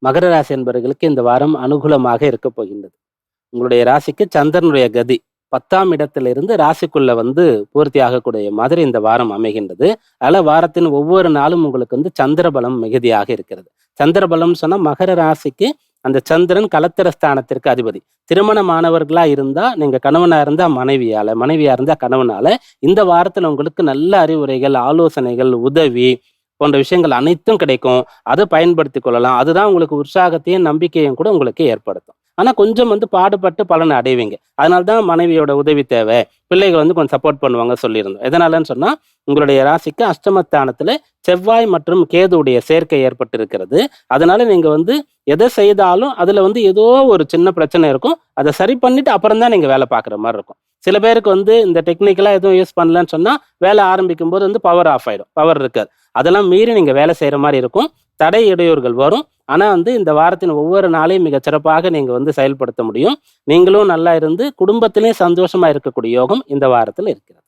மகர ராசி என்பவர்களுக்கு இந்த வாரம் அனுகூலமாக இருக்க போகின்றது. உங்களுடைய ராசிக்கு சந்திரனுடைய கதி 10ஆம் இடத்திலிருந்து ராசிக்குள்ள பூர்த்தி ஆகக்கூடிய மாதிரி இந்த வாரம் அமைகின்றது. அதனால வாரத்தின் ஒவ்வொரு நாளும் உங்களுக்கு சந்திர பலம் மிகுதியாக இருக்கிறது. சந்திர பலம் சொன்னா மகர ராசிக்கு அந்த சந்திரன் கலத்திர ஸ்தானத்திற்கு அதிபதி. திருமணமானவர்களா இருந்தா நீங்க கணவனா இருந்தா மனைவியால, மனைவியா இருந்தா கணவனால இந்த வாரத்துல உங்களுக்கு நல்ல அறிவுரைகள், ஆலோசனைகள், உதவி போன்ற விஷயங்கள் அனைத்தும் கிடைக்கும். அதை பயன்படுத்திக் கொள்ளலாம். அதுதான் உங்களுக்கு உற்சாகத்தையும் நம்பிக்கையும் கூட உங்களுக்கு ஏற்படுத்தும். ஆனா கொஞ்சம் பாடுபட்டு பலனை அடைவீங்க. அதனால்தான் மனைவியோட உதவி தேவை. பிள்ளைகள் கொஞ்சம் சப்போர்ட் பண்ணுவாங்க சொல்லியிருந்தோம். எதனாலன்னு சொன்னா உங்களுடைய ராசிக்கு அஷ்டமஸ்தானத்துல செவ்வாய் மற்றும் கேதுவுடைய சேர்க்கை ஏற்பட்டிருக்கிறது. அதனால நீங்க எதை செய்தாலும் அதுல ஏதோ ஒரு சின்ன பிரச்சனை இருக்கும். அதை சரி பண்ணிட்டு அப்புறம் தான் நீங்க வேலை பார்க்குற மாதிரி இருக்கும். சில பேருக்கு இந்த டெக்னிக்கலா எதுவும் யூஸ் பண்ணலன்னு சொன்னா வேலை ஆரம்பிக்கும் போது பவர் ஆஃப் ஆயிடும், பவர் இருக்காது. அதெல்லாம் மீறி நீங்க வேலை செய்யற மாதிரி இருக்கும். தடை இடையூறுகள் வரும். ஆனா இந்த வாரத்தின் ஒவ்வொரு நாளையும் மிக சிறப்பாக நீங்க செயல்படுத்த முடியும். நீங்களும் நல்லா இருந்து குடும்பத்திலேயும் சந்தோஷமா இருக்கக்கூடிய யோகம் இந்த வாரத்தில் இருக்கிறது.